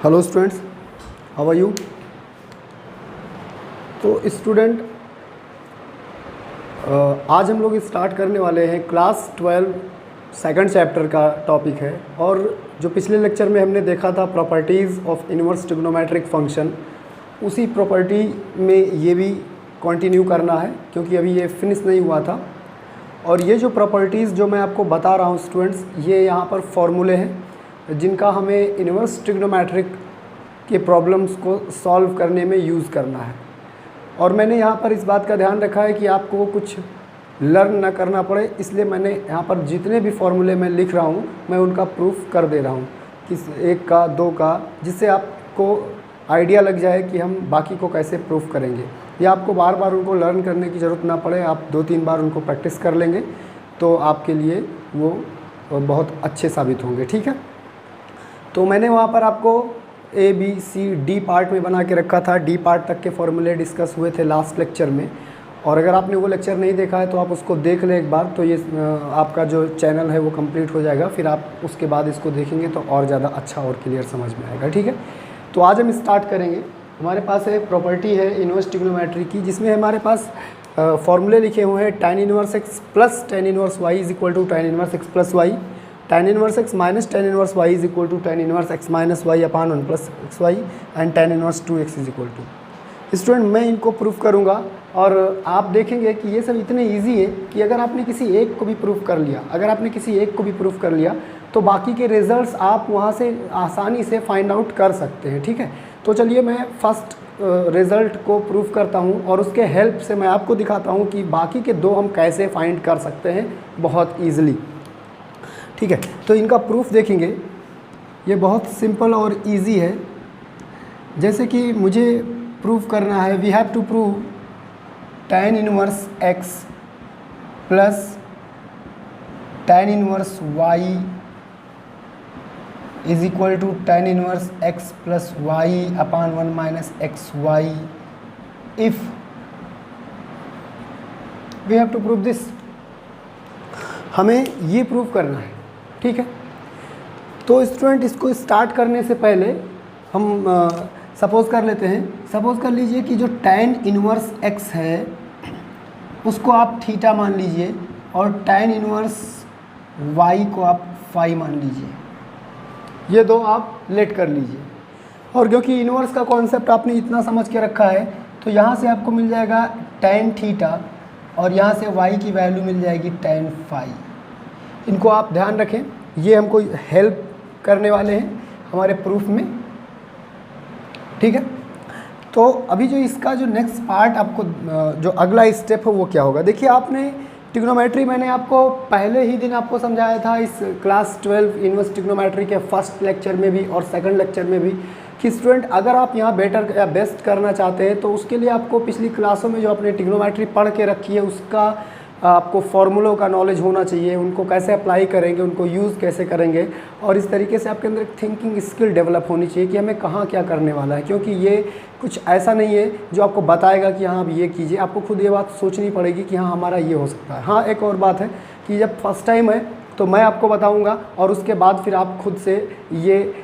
Hello students, how are you. तो student, आज हम लोग स्टार्ट करने वाले हैं क्लास 12 सेकंड चैप्टर का टॉपिक है। और जो पिछले लेक्चर में हमने देखा था properties of inverse trigonometric function, उसी प्रॉपर्टी में ये भी कंटिन्यू करना है क्योंकि अभी ये फिनिश नहीं हुआ था। और ये जो प्रॉपर्टीज़ जो मैं आपको बता रहा हूँ स्टूडेंट्स, ये यहाँ पर फॉर्मूले हैं जिनका हमें इनवर्स ट्रिग्नोमेट्रिक के प्रॉब्लम्स को सॉल्व करने में यूज़ करना है। और मैंने यहाँ पर इस बात का ध्यान रखा है कि आपको कुछ लर्न ना करना पड़े, इसलिए मैंने यहाँ पर जितने भी फॉर्मूले मैं लिख रहा हूँ मैं उनका प्रूफ कर दे रहा हूँ, किस एक का दो का, जिससे आपको आइडिया लग जाए कि हम बाकी को कैसे प्रूफ करेंगे। या आपको बार बार उनको लर्न करने की ज़रूरत ना पड़े, आप 2-3 बार उनको प्रैक्टिस कर लेंगे तो आपके लिए वो बहुत अच्छे साबित होंगे। ठीक है, तो मैंने वहाँ पर आपको ABCD पार्ट में बना के रखा था। D पार्ट तक के फॉर्मूले डिस्कस हुए थे लास्ट लेक्चर में, और अगर आपने वो लेक्चर नहीं देखा है तो आप उसको देख लें एक बार, तो ये आपका जो चैनल है वो कंप्लीट हो जाएगा। फिर आप उसके बाद इसको देखेंगे तो और ज़्यादा अच्छा और क्लियर समझ में आएगा। ठीक है, तो आज हम स्टार्ट करेंगे। हमारे पास एक प्रॉपर्टी है इनवर्स ट्रिग्नोमेट्री की, जिसमें हमारे पास फॉर्मूले लिखे हुए हैं tan inverse x plus tan inverse y is equal to tan inverse x plus y, tan inverse x minus tan inverse y is equal to tan inverse x minus y upon 1 plus x y and tan inverse 2x is equal to. Student, मैं इनको proof करूंगा और आप देखेंगे कि ये सब इतने इजी है कि अगर आपने किसी एक को भी प्रूफ कर लिया, तो बाकी के रिजल्ट्स आप वहाँ से आसानी से फाइंड आउट कर सकते हैं। ठीक है, तो चलिए मैं फर्स्ट रिज़ल्ट को प्रूफ करता हूँ और उसके हेल्प से मैं आपको दिखाता हूँ कि बाकी के दो हम कैसे फाइंड कर सकते हैं बहुत ईजिली। ठीक है, तो इनका प्रूफ देखेंगे, ये बहुत सिंपल और इजी है। जैसे कि मुझे प्रूफ करना है, we have to prove tan inverse x plus tan inverse y is equal to tan inverse x plus y upon 1 minus x y if we have to prove this. हमें ये prove करना है। ठीक है, तो student, इसको start करने से पहले हम सपोज़ कर लेते हैं। सपोज़ कर लीजिए कि जो tan इनवर्स x है उसको आप थीटा मान लीजिए और tan इनवर्स y को आप फाई मान लीजिए। ये दो आप लेट कर लीजिए। और क्योंकि इनवर्स का कॉन्सेप्ट आपने इतना समझ के रखा है तो यहाँ से आपको मिल जाएगा tan थीटा और यहाँ से y की वैल्यू मिल जाएगी tan फाई। इनको आप ध्यान रखें, ये हमको हेल्प करने वाले हैं हमारे प्रूफ में। ठीक है, तो अभी जो इसका जो नेक्स्ट पार्ट आपको जो अगला स्टेप है वो क्या होगा। देखिए, आपने ट्रिग्नोमेट्री मैंने आपको पहले ही दिन आपको समझाया था इस क्लास 12 इनवर्स ट्रिग्नोमेट्री के फर्स्ट लेक्चर में भी और सेकंड लेक्चर में भी, कि स्टूडेंट अगर आप यहाँ बेटर या बेस्ट करना चाहते हैं तो उसके लिए आपको पिछली क्लासों में जो आपने ट्रिग्नोमेट्री पढ़ के रखी है उसका आपको फॉर्मूलों का नॉलेज होना चाहिए, उनको कैसे अप्लाई करेंगे, उनको यूज़ कैसे करेंगे, और इस तरीके से आपके अंदर एक थिंकिंग स्किल डेवलप होनी चाहिए कि हमें कहाँ क्या करने वाला है। क्योंकि ये कुछ ऐसा नहीं है जो आपको बताएगा कि हाँ आप ये कीजिए, आपको खुद ये बात सोचनी पड़ेगी कि हाँ हमारा ये हो सकता है। हाँ, एक और बात है कि जब फर्स्ट टाइम है तो मैं आपको बताऊंगा और उसके बाद फिर आप खुद से ये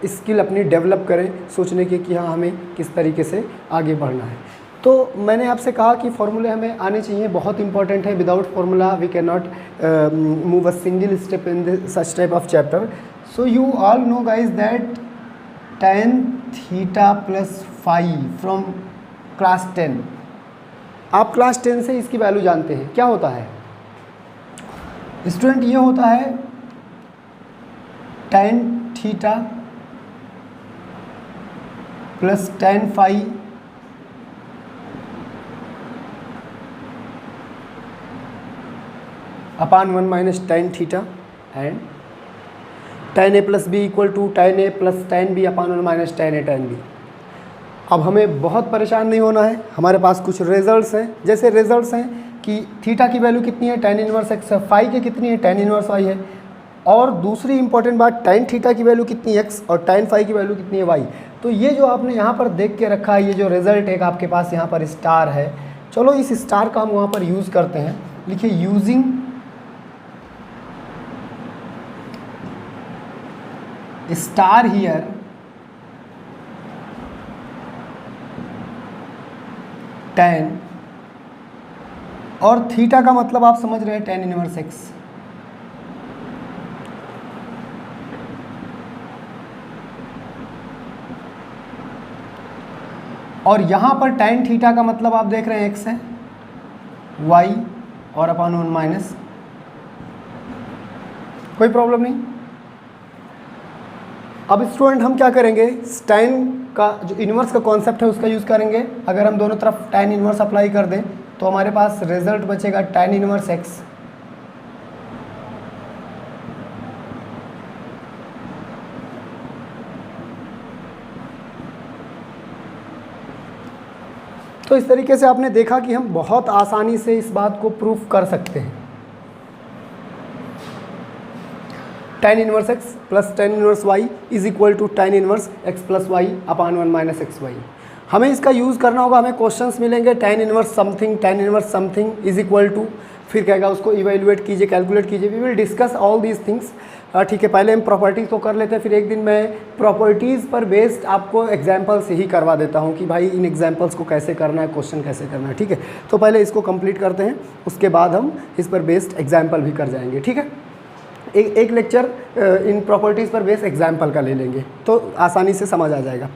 स्किल अपनी डेवलप करें सोचने की कि हाँ हमें किस तरीके से आगे बढ़ना है। तो मैंने आपसे कहा कि फॉर्मूले हमें आने चाहिए, बहुत इंपॉर्टेंट है। Without formula we can not move a single step in this such type of chapter. So you all know guys that tan theta plus phi from class 10, आप क्लास 10 से इसकी वैल्यू जानते हैं। क्या होता है स्टूडेंट, ये होता है tan theta plus tan phi upon 1 minus tan theta and tan a plus b equal to tan a plus tan b upon 1 minus tan a tan b। अब हमें बहुत परेशान नहीं होना है, हमारे पास कुछ रिजल्ट्स हैं। जैसे रिजल्ट्स हैं कि थीटा की वैल्यू कितनी है, tan इनवर्स x है, फाई की कितनी है, tan इनवर्स y है, और दूसरी इंपॉर्टेंट बात tan थीटा की वैल्यू कितनी है x और tan फाई की वैल्यू कितनी है y। तो ये जो आपने यहाँ पर देख के रखा है, ये जो रिजल्ट एक आपके पास यहाँ पर स्टार है, चलो इस स्टार का हम वहाँ पर यूज़ करते हैं। लिखिए यूजिंग star here tan, और थीटा का मतलब आप समझ रहे हैं tan इनवर्स x। और यहाँ पर tan थीटा का मतलब आप देख रहे हैं x है, y और अपॉन 1 माइनस, कोई प्रॉब्लम नहीं। अब स्टूडेंट हम क्या करेंगे, tan का जो इन्वर्स का कॉन्सेप्ट है उसका यूज़ करेंगे। अगर हम दोनों तरफ tan इन्वर्स अप्लाई कर दें तो हमारे पास रिजल्ट बचेगा tan इनवर्स x, तो इस तरीके से आपने देखा कि हम बहुत आसानी से इस बात को प्रूफ कर सकते हैं। tan inverse x plus tan inverse y is equal to tan inverse x plus y upon 1 minus x y. हमें इसका यूज़ करना होगा, हमें क्वेश्चंस मिलेंगे tan inverse something is equal to, फिर कहेगा उसको इवेल्युएट कीजिए, कैलकुलेट कीजिए। We will discuss all these things. ठीक है, पहले हम प्रॉपर्टीज़ को कर लेते हैं, फिर एक दिन मैं प्रॉपर्टीज़ पर बेस्ड आपको एग्जाम्पल्स ही करवा देता हूँ कि भाई इन एग्जाम्पल्स को कैसे करना है, क्वेश्चन कैसे करना है। ठीक है, तो पहले इसको कंप्लीट करते हैं, उसके बाद हम इस पर बेस्ड एग्जाम्पल भी कर जाएंगे। ठीक है, एक लेक्चर इन प्रॉपर्टीज़ पर बेस्ड एग्जाम्पल का ले लेंगे तो आसानी से समझ आ जाएगा।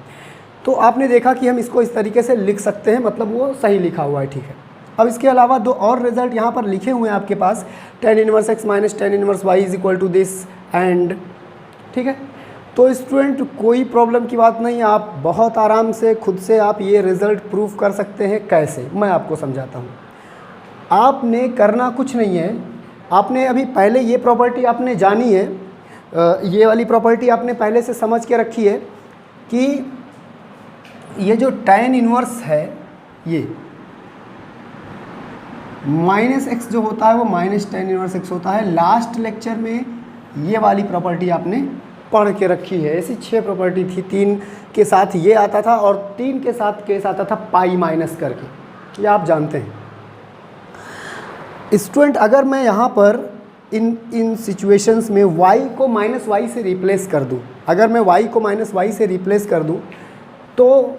तो आपने देखा कि हम इसको इस तरीके से लिख सकते हैं, मतलब वो सही लिखा हुआ है। ठीक है, अब इसके अलावा दो और रिजल्ट यहाँ पर लिखे हुए हैं आपके पास, tan inverse x minus tan inverse y is equal to this and. ठीक है, तो स्टूडेंट कोई प्रॉब्लम की बात नहीं, आप बहुत आराम से खुद से आप ये रिज़ल्ट प्रूफ कर सकते हैं। कैसे, मैं आपको समझाता हूँ। आपने करना कुछ नहीं है, आपने अभी पहले ये प्रॉपर्टी आपने जानी है, ये वाली प्रॉपर्टी आपने पहले से समझ के रखी है कि ये जो tan इनवर्स है ये माइनस एक्स जो होता है वो माइनस tan इनवर्स x होता है। लास्ट लेक्चर में ये वाली प्रॉपर्टी आपने पढ़ के रखी है। ऐसी 6 प्रॉपर्टी थी, 3 के साथ ये आता था और 3 के साथ केस आता था पाई माइनस करके, ये आप जानते हैं। स्टूडेंट अगर मैं यहाँ पर इन सिचुएशंस में y को माइनस वाई से रिप्लेस कर दूँ, अगर मैं y को माइनस वाई से रिप्लेस कर दूँ तो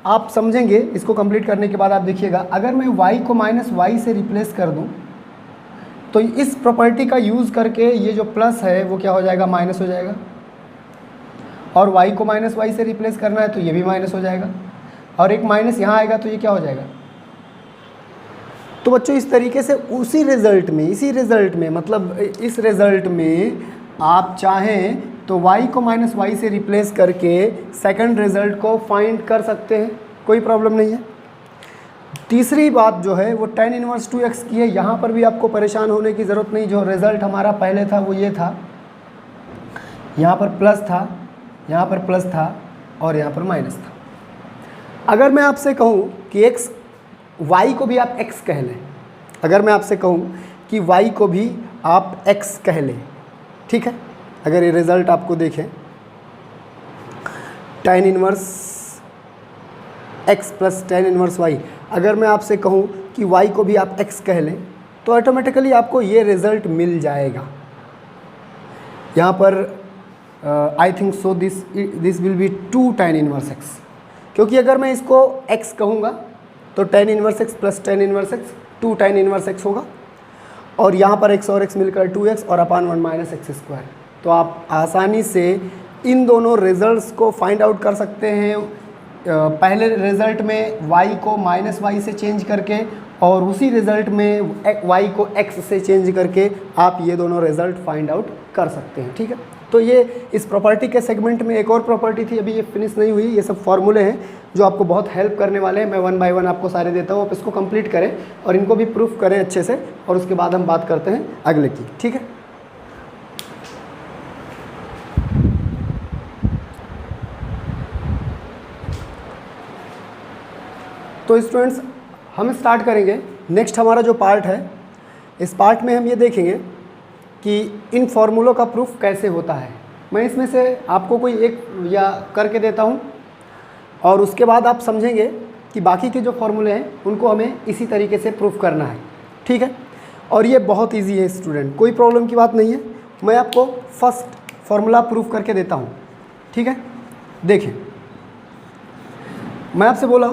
आप समझेंगे। इसको कंप्लीट करने के बाद आप देखिएगा, अगर मैं y को माइनस वाई से रिप्लेस कर दूँ तो इस प्रॉपर्टी का यूज़ करके ये जो प्लस है वो क्या हो जाएगा, माइनस हो जाएगा। और y को माइनस वाई से रिप्लेस करना है तो ये भी माइनस हो जाएगा, और एक माइनस यहाँ आएगा तो ये क्या हो जाएगा। तो बच्चों इस तरीके से इसी रिज़ल्ट में मतलब इस रिज़ल्ट में आप चाहें तो y को माइनस वाई से रिप्लेस करके सेकंड रिज़ल्ट को फाइंड कर सकते हैं, कोई प्रॉब्लम नहीं है। तीसरी बात जो है वो tan इनवर्स 2x की है। यहाँ पर भी आपको परेशान होने की ज़रूरत नहीं, जो रिज़ल्ट हमारा पहले था वो ये था, यहाँ पर प्लस था, यहाँ पर प्लस था और यहाँ पर माइनस था। अगर मैं आपसे कहूँ कि y को भी आप x कह लें, अगर मैं आपसे कहूँ कि y को भी आप x कह लें, ठीक है, अगर ये रिज़ल्ट आपको देखें tan inverse x plus tan inverse y, अगर मैं आपसे कहूँ कि y को भी आप x कह लें तो ऑटोमेटिकली आपको ये रिज़ल्ट मिल जाएगा। यहाँ पर I think so this will be 2 tan inverse x, क्योंकि अगर मैं इसको x कहूँगा तो tan inverse x plus tan inverse x 2 tan inverse x होगा, और यहाँ पर x और x मिलकर 2x और अपान 1 माइनस एक्स स्क्वायर। तो आप आसानी से इन दोनों रिजल्ट्स को फाइंड आउट कर सकते हैं। पहले रिज़ल्ट में y को माइनस वाई से चेंज करके और उसी रिज़ल्ट में y को x से चेंज करके आप ये दोनों रिज़ल्ट फाइंड आउट कर सकते हैं। ठीक है, तो ये इस प्रॉपर्टी के सेगमेंट में एक और प्रॉपर्टी थी, अभी ये फिनिश नहीं हुई। ये सब फॉर्मूले हैं जो आपको बहुत हेल्प करने वाले हैं। मैं 1 बाय 1 आपको सारे देता हूँ, आप इसको कंप्लीट करें और इनको भी प्रूफ करें अच्छे से, और उसके बाद हम बात करते हैं अगले की। ठीक है, तो स्टूडेंट्स हम स्टार्ट करेंगे। नेक्स्ट हमारा जो पार्ट है, इस पार्ट में हम ये देखेंगे कि इन फॉर्मूलों का प्रूफ कैसे होता है। मैं इसमें से आपको कोई एक या करके देता हूँ और उसके बाद आप समझेंगे कि बाकी के जो फॉर्मूले हैं उनको हमें इसी तरीके से प्रूफ करना है। ठीक है, और ये बहुत इजी है स्टूडेंट, कोई प्रॉब्लम की बात नहीं है। मैं आपको फर्स्ट फॉर्मूला प्रूफ करके देता हूँ। ठीक है, देखें, मैं आपसे बोला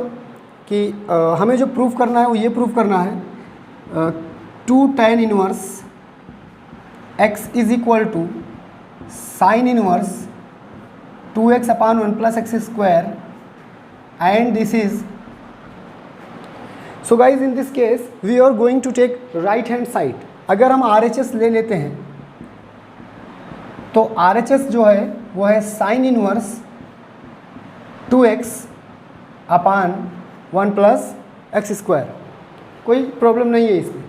कि कि हमें जो प्रूफ करना है वो ये प्रूफ करना है 2 tan inverse x is equal to sine inverse 2x upon 1 plus x square and this is so guys in this case we are going to take right hand side. अगर हम RHS ले लेते हैं तो RHS जो है वो है साइन इनवर्स 2x अपान 1 प्लस एक्स स्क्वायर। कोई प्रॉब्लम नहीं है इसमें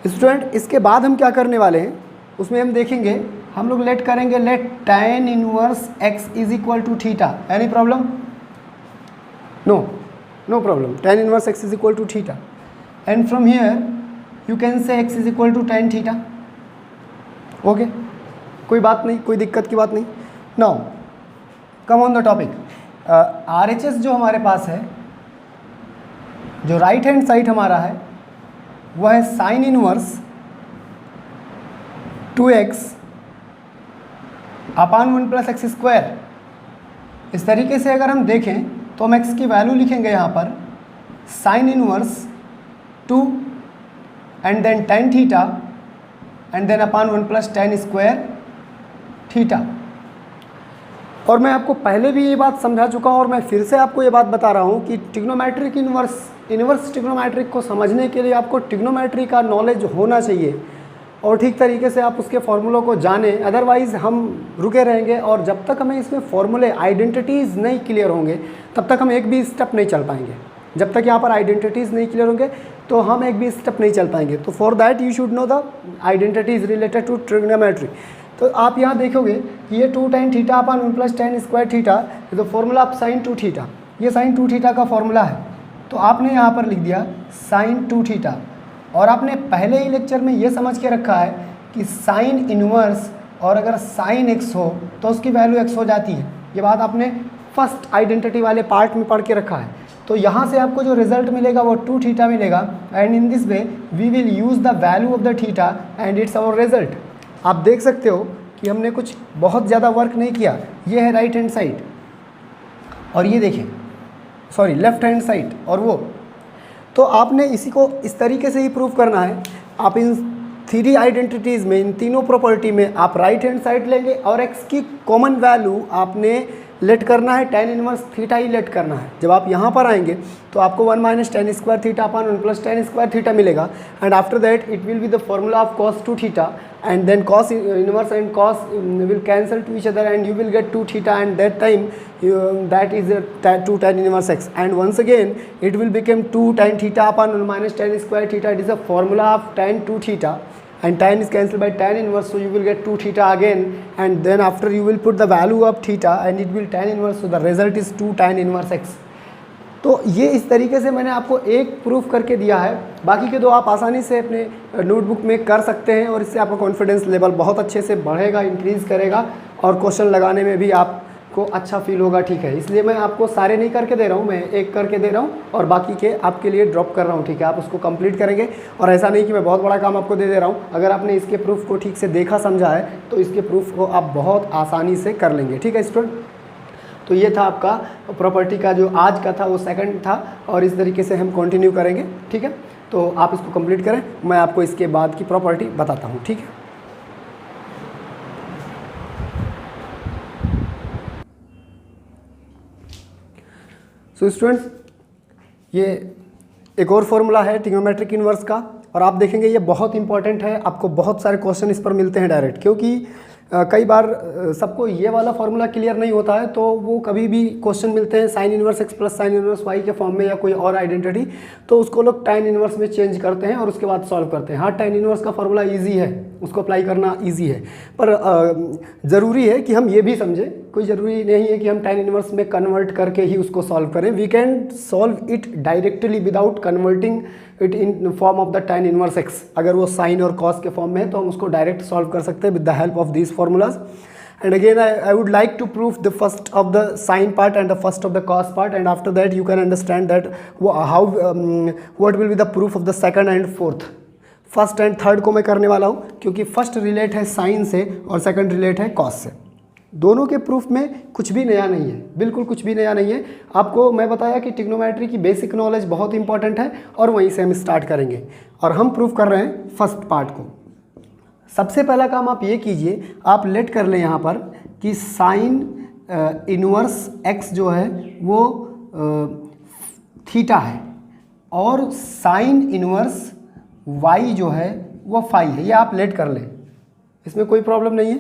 स्टूडेंट। इसके बाद हम क्या करने वाले हैं उसमें हम देखेंगे, हम लोग लेट करेंगे let tan inverse x is equal to theta. Any problem? No problem. tan inverse x is equal to theta and from here you can say x is equal to tan theta. Okay, कोई बात नहीं, कोई दिक्कत की बात नहीं। Now come on the topic. RHS जो हमारे पास है, जो राइट हैंड साइड हमारा है वह है साइन इनवर्स 2x अपान 1 प्लस एक्स स्क्वायर। इस तरीके से अगर हम देखें तो हम x की वैल्यू लिखेंगे यहाँ पर sine inverse 2 and then tan theta and then upon 1 plus tan square theta. और मैं आपको पहले भी ये बात समझा चुका हूँ और मैं फिर से आपको ये बात बता रहा हूँ कि ट्रिग्नोमेट्रिक इन्वर्स ट्रिग्नोमेट्रिक को समझने के लिए आपको ट्रिग्नोमेट्री का नॉलेज होना चाहिए और ठीक तरीके से आप उसके फॉर्मूलों को जानें। अदरवाइज़ हम रुके रहेंगे और जब तक हमें इसमें फॉर्मूले आइडेंटिटीज़ नहीं क्लियर होंगे तब तक हम एक भी स्टेप नहीं चल पाएंगे। जब तक यहाँ पर आइडेंटिटीज़ नहीं क्लियर होंगे तो हम एक भी स्टेप नहीं चल पाएंगे। तो for that you should know the identities related to trigonometry. तो आप यहाँ देखोगे कि ये 2 tan theta upon 1 plus tan square theta, तो फॉर्मूला ऑफ साइन 2 थीटा, ये साइन 2 थीटा का फॉर्मूला है। तो आपने यहाँ पर लिख दिया साइन 2 थीटा और आपने पहले ही लेक्चर में ये समझ के रखा है कि साइन इनवर्स और अगर साइन x हो तो उसकी वैल्यू x हो जाती है। ये बात आपने फर्स्ट आइडेंटिटी वाले पार्ट में पढ़ के रखा है। तो यहाँ से आपको जो रिजल्ट मिलेगा वो 2 थीटा मिलेगा and in this way we will use the value of the theta and it's our result. आप देख सकते हो कि हमने कुछ बहुत ज़्यादा वर्क नहीं किया। ये है राइट हैंड साइड और ये देखें सॉरी लेफ्ट हैंड साइड और वो। तो आपने इसी को इस तरीके से ही प्रूव करना है। आप इन 3 आइडेंटिटीज़ में, इन तीनों प्रॉपर्टी में आप राइट हैंड साइड लेंगे और x की कॉमन वैल्यू आपने लेट करना है tan इनवर्स थीटा ही लेट करना है। जब आप यहाँ पर आएंगे तो आपको 1 minus tan square theta upon 1 plus tan square theta मिलेगा and after that it will be the formula of cos 2 theta and then cos inverse and cos will cancel to each other and you will get 2 theta and that time that is 2 tan inverse x and once again it will become 2 tan theta upon 1 minus tan square theta. It is a formula of tan 2 theta and tan is cancelled by tan inverse, so you will get 2 theta again and then after you will put the value of theta and it will tan inverse, so the result is 2 tan inverse x. तो ये इस तरीके से मैंने आपको एक proof करके दिया है। बाकी के दो आप आसानी से अपने नोटबुक में कर सकते हैं और इससे आपका कॉन्फिडेंस लेवल बहुत अच्छे से बढ़ेगा, इंक्रीज़ करेगा और क्वेश्चन लगाने में भी आपको अच्छा फील होगा। ठीक है, इसलिए मैं आपको सारे नहीं करके दे रहा हूँ, मैं एक करके दे रहा हूँ और बाकी के आपके लिए ड्रॉप कर रहा हूँ। ठीक है, आप उसको कंप्लीट करेंगे और ऐसा नहीं कि मैं बहुत बड़ा काम आपको दे रहा हूँ। अगर आपने इसके प्रूफ को ठीक से देखा समझा है तो इसके प्रूफ को आप बहुत आसानी से कर लेंगे। ठीक है स्टूडेंट, तो ये था आपका प्रॉपर्टी का जो आज का था वो सेकंड था और इस तरीके से हम कंटिन्यू करेंगे। ठीक है, तो आप इसको कंप्लीट करें, मैं आपको इसके बाद की प्रॉपर्टी बताता हूँ। ठीक है, सो स्टूडेंट्स ये एक और फॉर्मूला है ट्रिग्नोमेट्रिक इन्वर्स का और आप देखेंगे ये बहुत इंपॉर्टेंट है। आपको बहुत सारे क्वेश्चन इस पर मिलते हैं डायरेक्ट, क्योंकि कई बार सबको ये वाला फार्मूला क्लियर नहीं होता है तो वो कभी भी क्वेश्चन मिलते हैं sine inverse x plus sine inverse y के फॉर्म में या कोई और आइडेंटिटी, तो उसको लोग tan इनवर्स में चेंज करते हैं और उसके बाद सॉल्व करते हैं। हाँ, tan इनवर्स का फार्मूला इजी है, उसको अप्लाई करना इजी है, पर ज़रूरी है कि हम ये भी समझें, कोई ज़रूरी नहीं है कि हम tan इनवर्स में कन्वर्ट करके ही उसको सॉल्व करें। We can solve it directly without converting it in form of the tan inverse x. अगर वो साइन और कॉस के फॉर्म में है तो हम उसको डायरेक्ट सॉल्व कर सकते हैं with the help of these formulas. And again I would like to prove the first of the sine part and the first of the cos part, and after that you can understand that how what will be the proof of the second and fourth. First and third को मैं करने वाला हूँ क्योंकि first relate है sign से और second relate है कॉस से। दोनों के प्रूफ में कुछ भी नया नहीं है, बिल्कुल कुछ भी नया नहीं है। आपको मैं बताया कि ट्रिग्नोमेट्री की बेसिक नॉलेज बहुत इंपॉर्टेंट है और वहीं से हम स्टार्ट करेंगे और हम प्रूफ कर रहे हैं फर्स्ट पार्ट को। सबसे पहला काम आप ये कीजिए, आप लेट कर लें यहाँ पर कि साइन इनवर्स एक्स जो है वो थीटा है और साइन इनवर्स वाई जो है वो फाई है। ये आप लेट कर लें, इसमें कोई प्रॉब्लम नहीं है,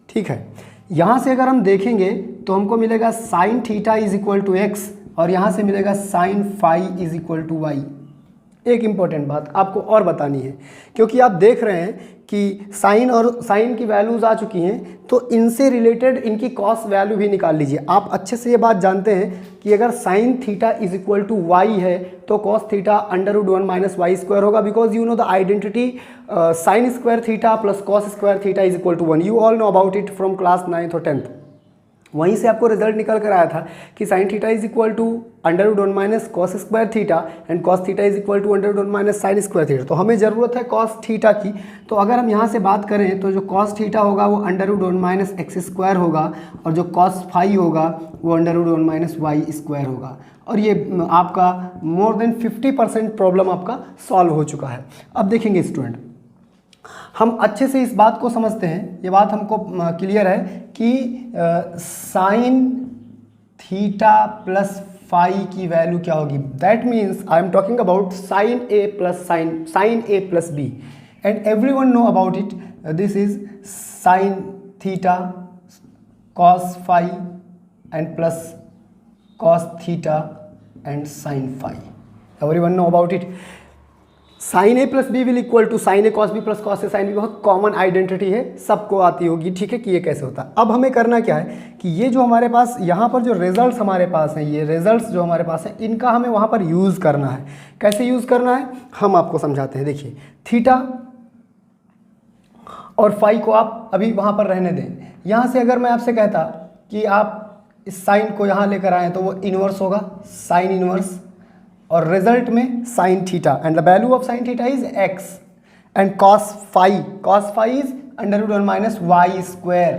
ठीक है। यहाँ से अगर हम देखेंगे तो हमको मिलेगा sine theta is equal to x और यहाँ से मिलेगा sine phi is equal to y. एक इम्पॉर्टेंट बात आपको और बतानी है, क्योंकि आप देख रहे हैं कि साइन और साइन की वैल्यूज़ आ चुकी हैं, तो इनसे रिलेटेड इनकी कॉस वैल्यू भी निकाल लीजिए। आप अच्छे से ये बात जानते हैं कि अगर sine theta is equal to y है तो cos theta √1 minus y square होगा, because you know the identity sine square theta plus cos square theta is equal to 1। You all know about it from class 9th और 10th। वहीं से आपको result निकल कर आया था कि sine theta is equal to √1 minus cos square theta and cos theta is equal to √1 minus sine square theta. तो हमें ज़रूरत है कॉस थीटा की, तो अगर हम यहाँ से बात करें तो जो कॉस थीटा होगा वो √1 माइनस एक्स स्क्वायर होगा और जो कॉस फाई होगा वो √1 माइनस वाई स्क्वायर होगा। और ये आपका मोर देन 50% प्रॉब्लम आपका सॉल्व हो चुका है। अब देखेंगे स्टूडेंट, हम अच्छे से इस बात को समझते हैं, ये बात हमको क्लियर है कि साइन थीटा प्लस फाई की वैल्यू क्या होगी। That means I am talking about sine a plus sine a plus b and everyone know about it. This is sine theta cos phi and plus cos theta and sine phi, everyone know about it. Sine a plus b will equal to sine a cos b plus cos a sine b, बहुत common identity है, सबको आती होगी, ठीक है, कि ये कैसे होता है। अब हमें करना क्या है कि ये जो हमारे पास यहाँ पर जो रिजल्ट्स हमारे पास हैं, ये रिजल्ट्स जो हमारे पास हैं, इनका हमें वहाँ पर यूज़ करना है। कैसे यूज़ करना है हम आपको समझाते हैं। देखिए, थीटा और फाई को आप अभी वहाँ पर रहने दें। यहाँ से अगर मैं आपसे कहता कि आप इस साइन को यहाँ लेकर आएँ तो वो इनवर्स होगा, साइन इनवर्स, और रिजल्ट में sine theta and the value of sine theta is x and cos phi is √1 minus y square,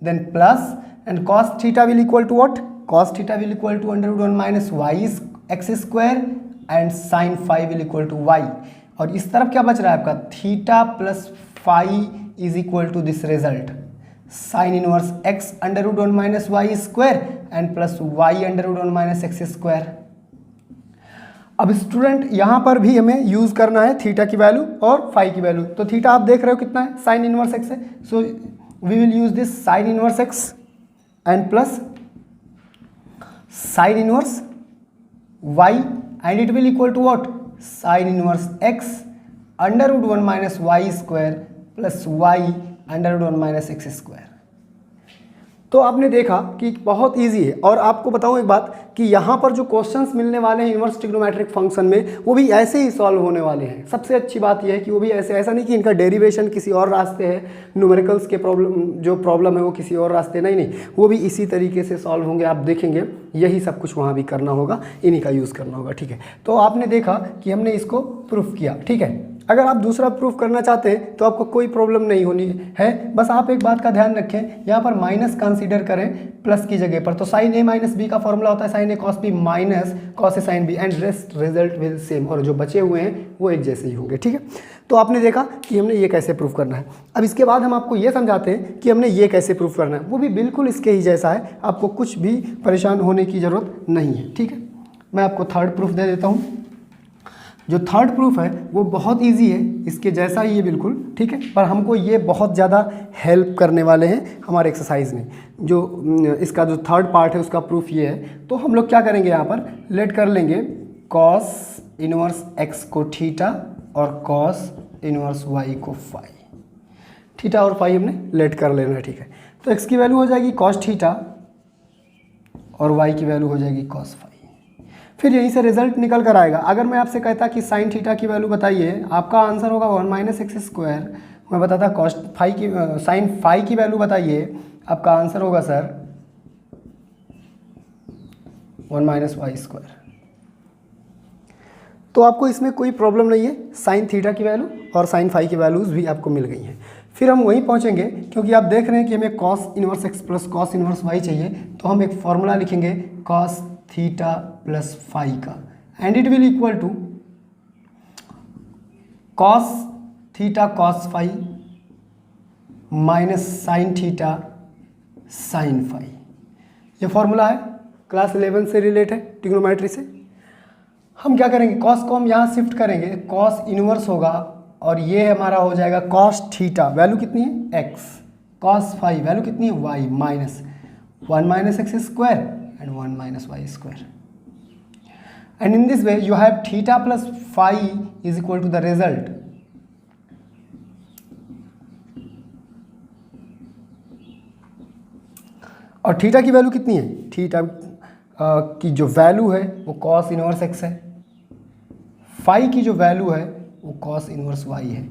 then plus and cos theta will equal to what, cos theta will equal to √1 minus y x square and sine phi will equal to y. और इस तरफ क्या बच रहा है आपका, theta plus phi is equal to this result, sign inverse x √1 minus y square and plus y √1 minus x square. अब student यहाँ पर भी हमें यूज़ करना है थीटा की वैल्यू और फाई की वैल्यू। तो थीटा आप देख रहे हो कितना है, साइन इनवर्स एक्स है, so we will use this sine inverse x and plus sine inverse y and it will equal to what, sine inverse x √1 minus y square plus y √1 minus x square. तो आपने देखा कि बहुत easy है। और आपको बताऊं एक बात कि यहाँ पर जो क्वेश्चंस मिलने वाले हैं इन्वर्स ट्रिग्नोमेट्रिक फंक्शन में, वो भी ऐसे ही सॉल्व होने वाले हैं। सबसे अच्छी बात यह है कि वो भी ऐसा नहीं कि इनका डेरिवेशन किसी और रास्ते है, न्यूमेरिकल्स के प्रॉब्लम है वो किसी और रास्ते, नहीं, वो भी इसी तरीके से सॉल्व होंगे। आप देखेंगे यही सब कुछ वहाँ भी करना होगा, इन्हीं का यूज़ करना होगा, ठीक है। तो आपने देखा कि हमने इसको प्रूफ किया, ठीक है। अगर आप दूसरा प्रूफ करना चाहते हैं तो आपको कोई प्रॉब्लम नहीं होनी है, बस आप एक बात का ध्यान रखें, यहाँ पर माइनस कंसीडर करें प्लस की जगह पर। तो साइन ए माइनस बी का फॉर्मूला होता है sine a cos b minus cos a sine b and rest result will same, और जो बचे हुए हैं वो एक जैसे ही होंगे, ठीक है। तो आपने देखा कि हमने ये कैसे प्रूफ करना है। अब इसके बाद हम आपको ये समझाते हैं कि हमने ये कैसे प्रूफ करना है, वो भी बिल्कुल इसके ही जैसा है, आपको कुछ भी परेशान होने की ज़रूरत नहीं है, ठीक है। मैं आपको थर्ड प्रूफ दे देता हूँ। जो थर्ड प्रूफ है वो बहुत इजी है, इसके जैसा ही है बिल्कुल, ठीक है, पर हमको ये बहुत ज़्यादा हेल्प करने वाले हैं हमारे एक्सरसाइज में। जो इसका जो थर्ड पार्ट है उसका प्रूफ ये है। तो हम लोग क्या करेंगे, यहाँ पर लेट कर लेंगे कॉस इनवर्स एक्स को थीटा और कॉस इनवर्स वाई को फाई। थीटा और फाई हमने लेट कर लेना है, ठीक है। तो एक्स की वैल्यू हो जाएगी कॉस थीटा और वाई की वैल्यू हो जाएगी कॉस फाई। फिर यहीं से रिजल्ट निकल कर आएगा। अगर मैं आपसे कहता कि साइन थीटा की वैल्यू बताइए, आपका आंसर होगा 1 माइनस एक्स स्क्वायर। मैं बताता कॉस फाई की साइन फाई की वैल्यू बताइए, आपका आंसर होगा सर 1 माइनस वाई स्क्वायर। तो आपको इसमें कोई प्रॉब्लम नहीं है, साइन थीटा की वैल्यू और साइन फाई की वैल्यूज़ भी आपको मिल गई हैं। फिर हम वहीं पहुंचेंगे, क्योंकि आप देख रहे हैं कि हमें cos inverse x plus cos inverse y चाहिए, तो हम एक फॉर्मूला लिखेंगे cos थीटा प्लस फाई का, and it will equal to cos theta cos phi minus sine theta sine phi. ये फॉर्मूला है, क्लास 11 से रिलेट है, ट्रिग्नोमेट्री से। हम क्या करेंगे, cos को हम यहाँ शिफ्ट करेंगे, cos इनवर्स होगा और ये हमारा हो जाएगा cos थीटा, वैल्यू कितनी है x, cos फाई वैल्यू कितनी है y, minus 1 minus x square and 1 minus y square. And in this way you have theta plus phi is equal to the result और थीटा की value कितनी है, theta की जो वैल्यू है वो cos इनवर्स x है, फाई की जो वैल्यू है वो cos इनवर्स y है,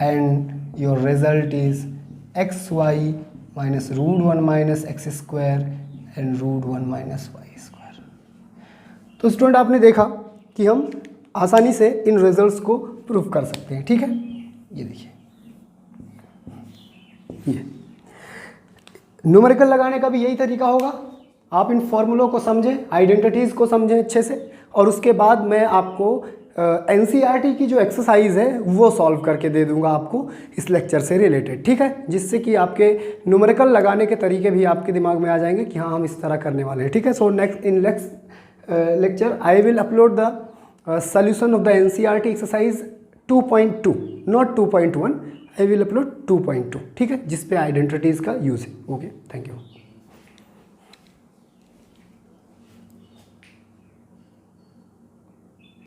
and your result is x y minus √1 minus x square and √1 minus y square. तो स्टूडेंट आपने देखा कि हम आसानी से इन रिजल्ट्स को प्रूव कर सकते हैं, ठीक है। ये देखिए, ये न्यूमेरिकल लगाने का भी यही तरीका होगा। आप इन फॉर्मूलों को समझें, आइडेंटिटीज़ को समझें अच्छे से, और उसके बाद मैं आपको एनसीईआरटी की जो एक्सरसाइज है वो सॉल्व करके दे दूंगा आपको इस लेक्चर से रिलेटेड, ठीक है, जिससे कि आपके न्यूमेरिकल लगाने के तरीके भी आपके दिमाग में आ जाएंगे कि हाँ हम इस तरह करने वाले हैं, ठीक है। So next lecture I will upload the solution of the NCERT exercise 2.2, not 2.1, I will upload 2.2, ठीक है, जिस पे आइडेंटिटीज़ का यूज़ है। Okay, thank you.